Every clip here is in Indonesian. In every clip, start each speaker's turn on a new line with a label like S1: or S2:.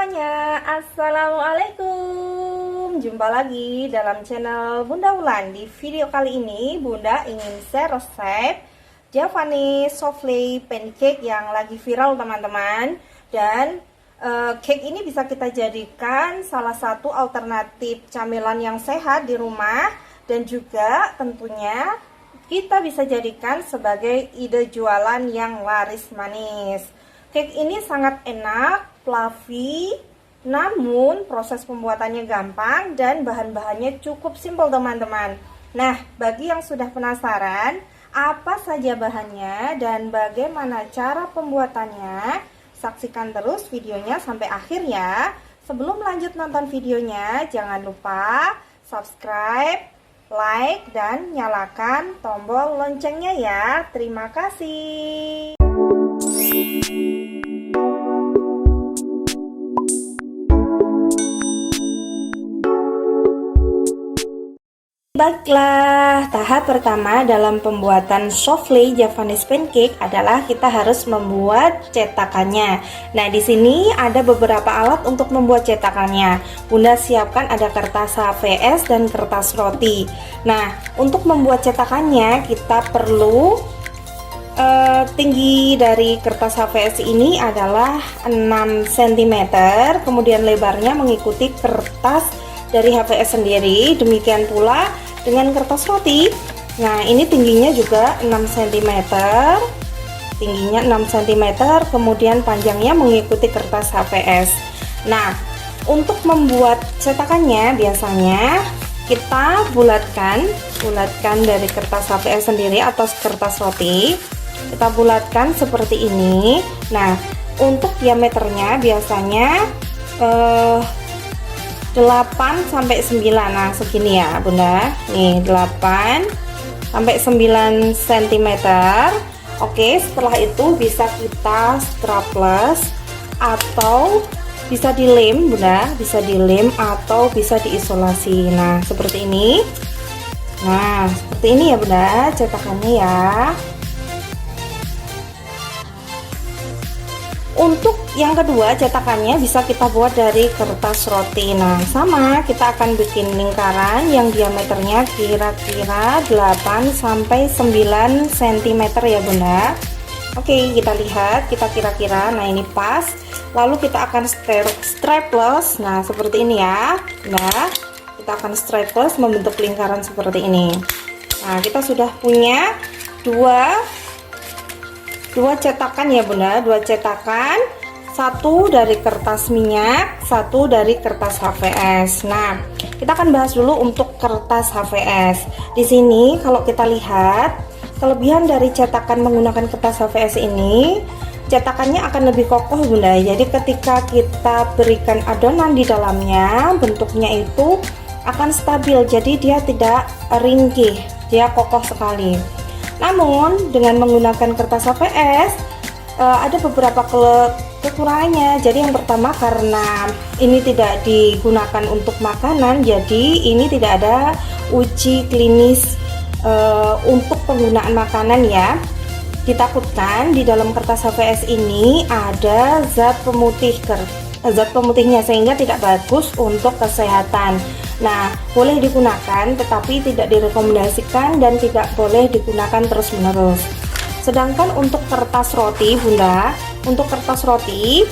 S1: semuanya, Assalamualaikum. Jumpa lagi dalam channel Bunda Wulan. Di video kali ini Bunda ingin share resep Javanese souffle pancake yang lagi viral teman-teman. Dan cake ini bisa kita jadikan salah satu alternatif camilan yang sehat di rumah. Dan juga tentunya kita bisa jadikan sebagai ide jualan yang laris manis. Cake ini sangat enak, fluffy, namun proses pembuatannya gampang dan bahan-bahannya cukup simpel teman-teman. Nah, bagi yang sudah penasaran apa saja bahannya dan bagaimana cara pembuatannya, saksikan terus videonya sampai akhir ya. Sebelum lanjut nonton videonya, jangan lupa subscribe, like, dan nyalakan tombol loncengnya ya. Terima kasih. Baiklah, tahap pertama dalam pembuatan souffle Javanese pancake adalah kita harus membuat cetakannya. Nah, di sini ada beberapa alat untuk membuat cetakannya. Bunda siapkan ada kertas HVS dan kertas roti. Nah, untuk membuat cetakannya kita perlu tinggi dari kertas HVS ini adalah 6 cm, kemudian lebarnya mengikuti kertas dari HVS sendiri, demikian pula dengan kertas roti. Nah, ini tingginya juga 6 cm, tingginya 6 cm, kemudian panjangnya mengikuti kertas HVS. Nah, untuk membuat cetakannya biasanya kita bulatkan dari kertas HVS sendiri atau kertas roti. Kita bulatkan seperti ini. Nah, untuk diameternya biasanya 8 sampai 9. Nah, segini ya Bunda. Nih, 8 sampai 9 cm. Oke, setelah itu bisa kita strapless atau bisa dilem Bunda, bisa dilem atau bisa diisolasi. Nah, seperti ini. Nah, seperti ini ya Bunda cetakannya ya. Untuk yang kedua, cetakannya bisa kita buat dari kertas roti. Nah, sama, kita akan bikin lingkaran yang diameternya kira-kira 8 sampai 9 cm ya Bunda. Oke, kita lihat, kita kira-kira. Nah, ini pas. Lalu kita akan strapless. Nah, seperti ini ya. Nah, kita akan strapless membentuk lingkaran seperti ini. Nah, kita sudah punya dua cetakan ya Bunda, dua cetakan, satu dari kertas minyak, satu dari kertas HVS. Nah, kita akan bahas dulu untuk kertas HVS. Di sini kalau kita lihat kelebihan dari cetakan menggunakan kertas HVS ini, cetakannya akan lebih kokoh Bunda. Jadi ketika kita berikan adonan di dalamnya, bentuknya itu akan stabil. Jadi dia tidak ringkih, dia kokoh sekali. Namun dengan menggunakan kertas HVS ada beberapa kekurangannya. Jadi yang pertama, karena ini tidak digunakan untuk makanan, jadi ini tidak ada uji klinis untuk penggunaan makanan ya. Ditakutkan di dalam kertas HVS ini ada zat pemutihnya sehingga tidak bagus untuk kesehatan. Nah, boleh digunakan tetapi tidak direkomendasikan dan tidak boleh digunakan terus-menerus. Sedangkan untuk kertas roti Bunda, untuk kertas roti,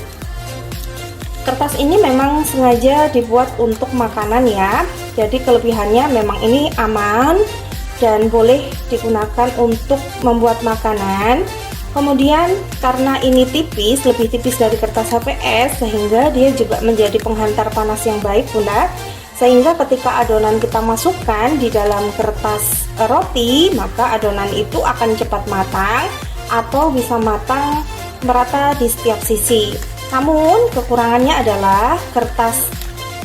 S1: kertas ini memang sengaja dibuat untuk makanan ya. Jadi kelebihannya memang ini aman dan boleh digunakan untuk membuat makanan. Kemudian karena ini tipis, lebih tipis dari kertas HVS, sehingga dia juga menjadi penghantar panas yang baik Bunda. Sehingga ketika adonan kita masukkan di dalam kertas roti, maka adonan itu akan cepat matang atau bisa matang merata di setiap sisi. Namun kekurangannya adalah kertas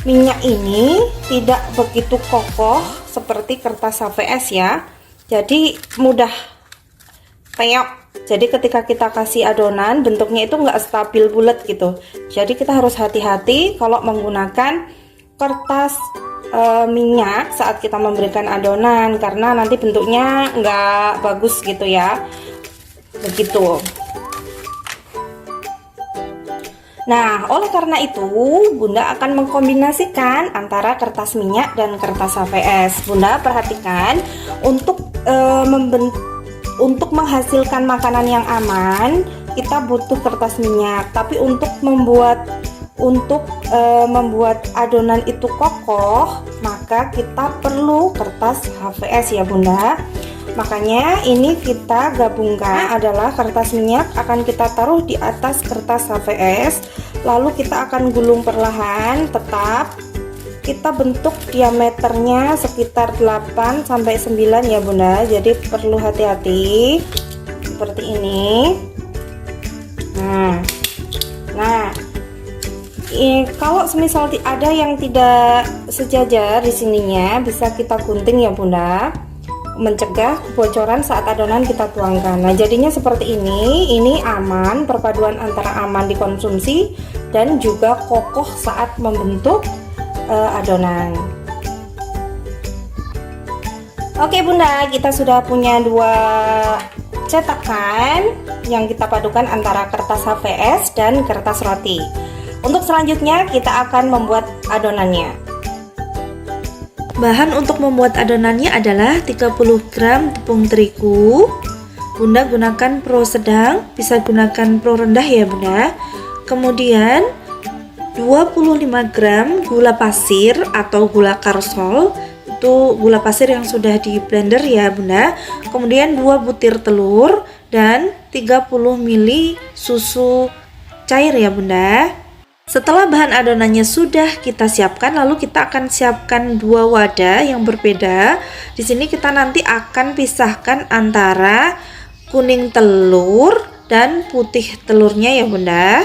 S1: minyak ini tidak begitu kokoh seperti kertas HVS ya. Jadi mudah penyok. Jadi ketika kita kasih adonan, bentuknya itu nggak stabil bulat gitu. Jadi kita harus hati-hati kalau menggunakan kertas minyak saat kita memberikan adonan, karena nanti bentuknya nggak bagus gitu ya. Begitu. Nah, oleh karena itu, Bunda akan mengkombinasikan antara kertas minyak dan kertas HVS. Bunda perhatikan untuk untuk menghasilkan makanan yang aman, kita butuh kertas minyak. Tapi untuk membuat adonan itu kokoh, maka kita perlu kertas HVS ya Bunda. Makanya ini kita gabungkan adalah kertas minyak akan kita taruh di atas kertas HVS, lalu kita akan gulung perlahan. Tetap kita bentuk diameternya sekitar 8 sampai 9 ya Bunda. Jadi perlu hati-hati seperti ini. Nah, kalau semisal ada yang tidak sejajar di sininya, bisa kita gunting ya Bunda, mencegah kebocoran saat adonan kita tuangkan. Nah, jadinya seperti ini. Ini aman, perpaduan antara aman dikonsumsi dan juga kokoh saat membentuk adonan. Oke Bunda, kita sudah punya 2 cetakan yang kita padukan antara kertas HVS dan kertas roti. Untuk selanjutnya kita akan membuat adonannya. Bahan untuk membuat adonannya adalah 30 gram tepung terigu. Bunda gunakan pro sedang, bisa gunakan pro rendah ya Bunda. Kemudian 25 gram gula pasir atau gula karsol. Itu gula pasir yang sudah di blender ya Bunda. Kemudian 2 butir telur dan 30 ml susu cair ya Bunda. Setelah bahan adonannya sudah kita siapkan, lalu kita akan siapkan 2 wadah yang berbeda. Di sini kita nanti akan pisahkan antara kuning telur dan putih telurnya ya Bunda.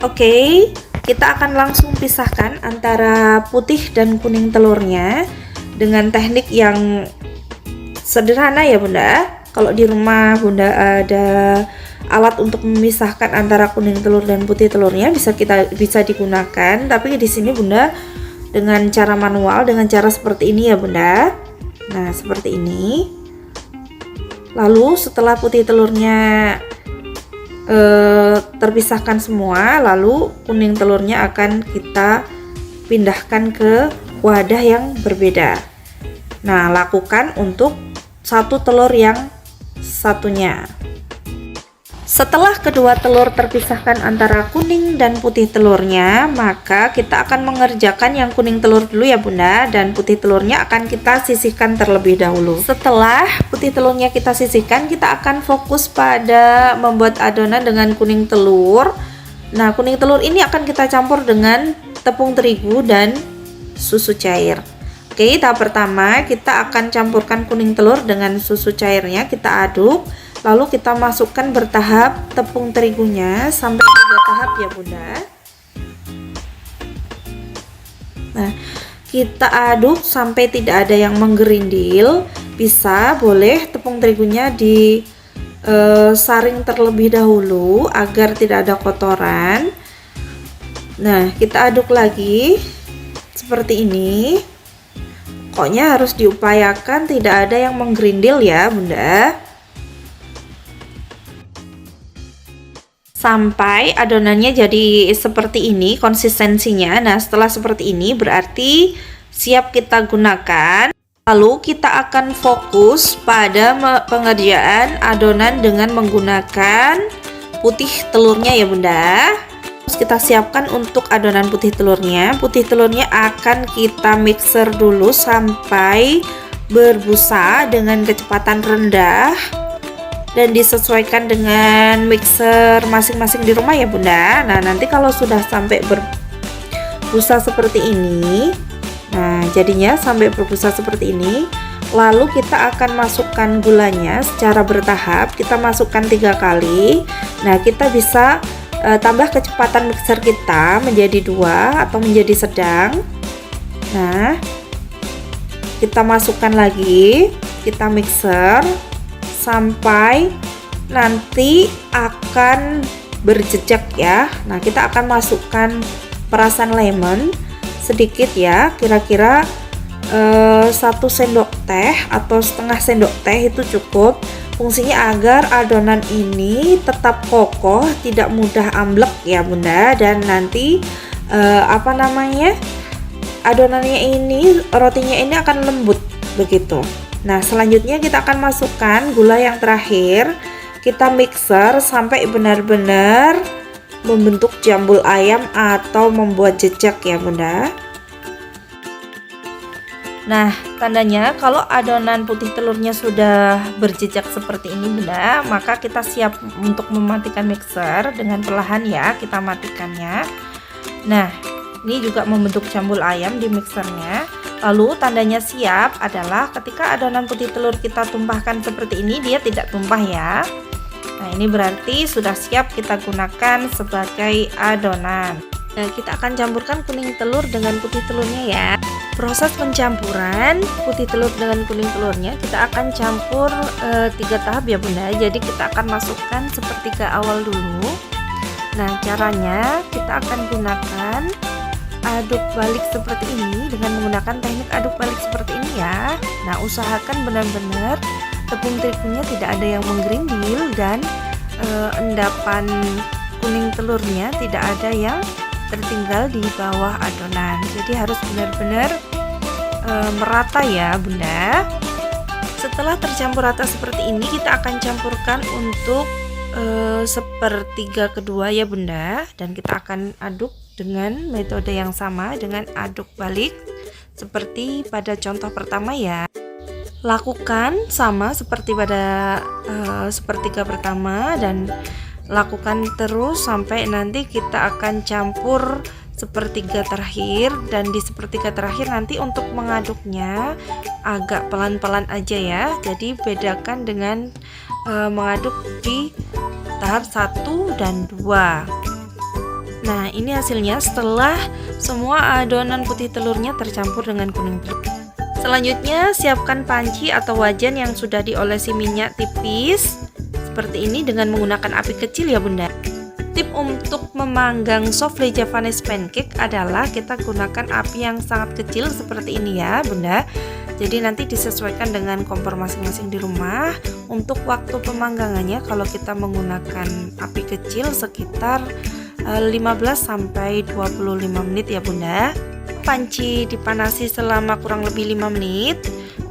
S1: Oke, kita akan langsung pisahkan antara putih dan kuning telurnya dengan teknik yang sederhana ya Bunda. Kalau di rumah Bunda ada alat untuk memisahkan antara kuning telur dan putih telurnya, bisa digunakan. Tapi di sini Bunda dengan cara manual, dengan cara seperti ini ya Bunda. Nah, seperti ini. Lalu setelah putih telurnya terpisahkan semua, lalu kuning telurnya akan kita pindahkan ke wadah yang berbeda. Nah, lakukan untuk satu telur yang satunya. Setelah kedua telur terpisahkan antara kuning dan putih telurnya, maka kita akan mengerjakan yang kuning telur dulu ya Bunda, dan putih telurnya akan kita sisihkan terlebih dahulu. Setelah putih telurnya kita sisihkan, kita akan fokus pada membuat adonan dengan kuning telur. Nah, kuning telur ini akan kita campur dengan tepung terigu dan susu cair. Oke, tahap pertama kita akan campurkan kuning telur dengan susu cairnya, kita aduk, lalu kita masukkan bertahap tepung terigunya sampai 3 tahap ya Bunda. Nah, kita aduk sampai tidak ada yang menggerindil. Boleh tepung terigunya disaring terlebih dahulu agar tidak ada kotoran. Nah, kita aduk lagi seperti ini. Pokoknya harus diupayakan tidak ada yang menggerindil ya Bunda. Sampai adonannya jadi seperti ini konsistensinya. Nah, setelah seperti ini berarti siap kita gunakan. Lalu kita akan fokus pada pengerjaan adonan dengan menggunakan putih telurnya ya Bunda. Kita siapkan untuk adonan putih telurnya. Putih telurnya akan kita mixer dulu sampai berbusa dengan kecepatan rendah dan disesuaikan dengan mixer masing-masing di rumah ya Bunda. Nah, nanti kalau sudah sampai berbusa seperti ini, nah jadinya sampai berbusa seperti ini, lalu kita akan masukkan gulanya secara bertahap. Kita masukkan 3 kali. Nah, kita bisa tambah kecepatan mixer kita menjadi 2 atau menjadi sedang. Nah, kita masukkan lagi, kita mixer sampai nanti akan berjejak ya. Nah, kita akan masukkan perasan lemon sedikit ya, kira-kira 1 sendok teh atau setengah sendok teh itu cukup. Fungsinya agar adonan ini tetap kokoh, tidak mudah amblek ya Bunda, dan nanti adonannya ini, rotinya ini akan lembut begitu. Nah, selanjutnya kita akan masukkan gula yang terakhir. Kita mixer sampai benar-benar membentuk jambul ayam atau membuat jejak ya Bunda. Nah, tandanya kalau adonan putih telurnya sudah berjejak seperti ini Bunda, maka kita siap untuk mematikan mixer. Dengan perlahan ya kita matikannya. Nah, ini juga membentuk jambul ayam di mixernya. Lalu tandanya siap adalah ketika adonan putih telur kita tumpahkan seperti ini, dia tidak tumpah ya. Nah, ini berarti sudah siap kita gunakan sebagai adonan. Nah, kita akan campurkan kuning telur dengan putih telurnya ya. Proses pencampuran putih telur dengan kuning telurnya kita akan campur 3 tahap ya Bunda. Jadi kita akan masukkan sepertiga awal dulu. Nah, caranya kita akan gunakan aduk balik seperti ini dengan menggunakan teknik aduk balik seperti ini ya. Nah, usahakan benar-benar tepung terigunya tidak ada yang menggerindil dan endapan kuning telurnya tidak ada yang tertinggal di bawah adonan. Jadi harus benar-benar merata ya Bunda. Setelah tercampur rata seperti ini, kita akan campurkan untuk sepertiga kedua ya Bunda, dan kita akan aduk dengan metode yang sama dengan aduk balik seperti pada contoh pertama ya. Lakukan sama seperti pada sepertiga pertama dan lakukan terus sampai nanti kita akan campur sepertiga terakhir, dan di sepertiga terakhir nanti untuk mengaduknya agak pelan-pelan aja ya. Jadi bedakan dengan mengaduk di tahap 1 dan 2. Nah, ini hasilnya setelah semua adonan putih telurnya tercampur dengan kuning telur. Selanjutnya siapkan panci atau wajan yang sudah diolesi minyak tipis seperti ini dengan menggunakan api kecil ya Bunda. Tip untuk memanggang souffle Javanese pancake adalah kita gunakan api yang sangat kecil seperti ini ya Bunda. Jadi nanti disesuaikan dengan kompor masing-masing di rumah. Untuk waktu pemanggangannya kalau kita menggunakan api kecil sekitar 15 sampai 25 menit ya Bunda. Panci dipanasi selama kurang lebih 5 menit.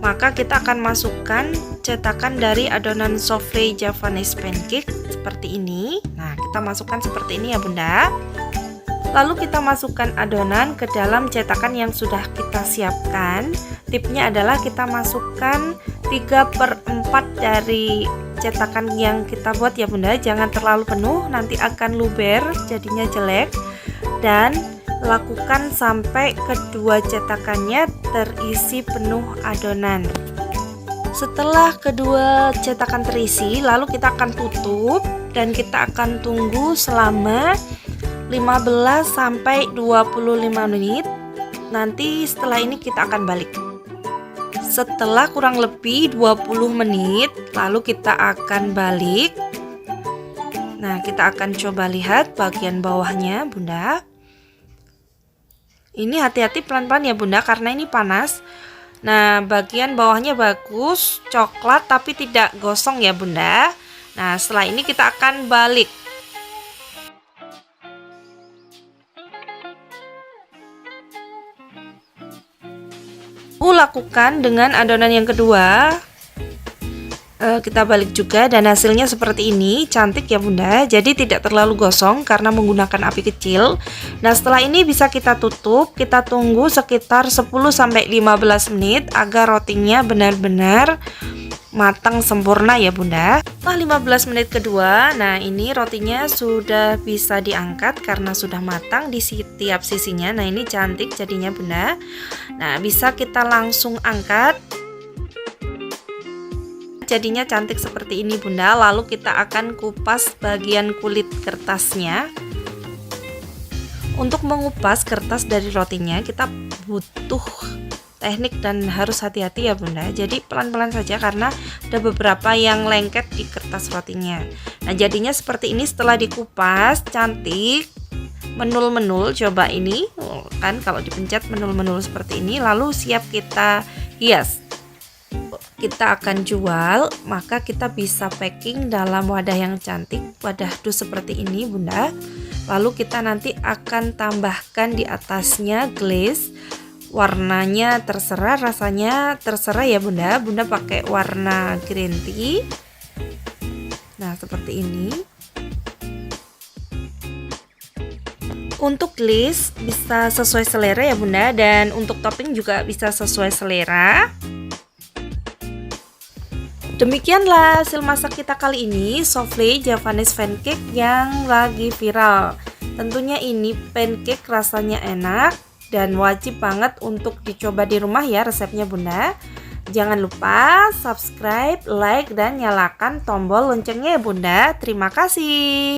S1: Maka kita akan masukkan cetakan dari adonan souffle Javanese pancake seperti ini. Nah, kita masukkan seperti ini ya Bunda. Lalu kita masukkan adonan ke dalam cetakan yang sudah kita siapkan. Tipnya adalah kita masukkan 3/4 dari cetakan yang kita buat ya Bunda. Jangan terlalu penuh, nanti akan luber jadinya jelek. Dan lakukan sampai kedua cetakannya terisi penuh adonan. Setelah kedua cetakan terisi, lalu kita akan tutup dan kita akan tunggu selama 15 sampai 25 menit. Nanti setelah ini kita akan balik. Setelah kurang lebih 20 menit, lalu kita akan balik. Nah, kita akan coba lihat bagian bawahnya Bunda. Ini hati-hati pelan-pelan ya Bunda karena ini panas. Nah, bagian bawahnya bagus, coklat tapi tidak gosong ya Bunda. Nah, setelah ini kita akan balik. Lakukan dengan adonan yang kedua. Kita balik juga dan hasilnya seperti ini, cantik ya Bunda. Jadi tidak terlalu gosong karena menggunakan api kecil. Nah, setelah ini bisa kita tutup, kita tunggu sekitar 10 sampai 15 menit agar rotinya benar-benar matang sempurna ya Bunda. Setelah 15 menit kedua, nah ini rotinya sudah bisa diangkat karena sudah matang di setiap sisinya. Nah, ini cantik jadinya Bunda. Nah, bisa kita langsung angkat. Jadinya cantik seperti ini Bunda. Lalu kita akan kupas bagian kulit kertasnya. Untuk mengupas kertas dari rotinya kita butuh teknik dan harus hati-hati ya Bunda. Jadi pelan-pelan saja karena ada beberapa yang lengket di kertas rotinya. Nah, jadinya seperti ini setelah dikupas, cantik, menul-menul. Coba ini kan kalau dipencet menul-menul seperti ini. Lalu siap kita hias. kita akan jual, maka kita bisa packing dalam wadah yang cantik, wadah dus seperti ini Bunda. Lalu kita nanti akan tambahkan di atasnya glaze. Warnanya terserah, rasanya terserah ya Bunda. Bunda pakai warna green tea. Nah, seperti ini. Untuk glaze bisa sesuai selera ya Bunda, dan untuk topping juga bisa sesuai selera. Demikianlah hasil masak kita kali ini, souffle Javanese pancake yang lagi viral. Tentunya ini pancake rasanya enak dan wajib banget untuk dicoba di rumah ya resepnya Bunda. Jangan lupa subscribe, like, dan nyalakan tombol loncengnya ya Bunda. Terima kasih.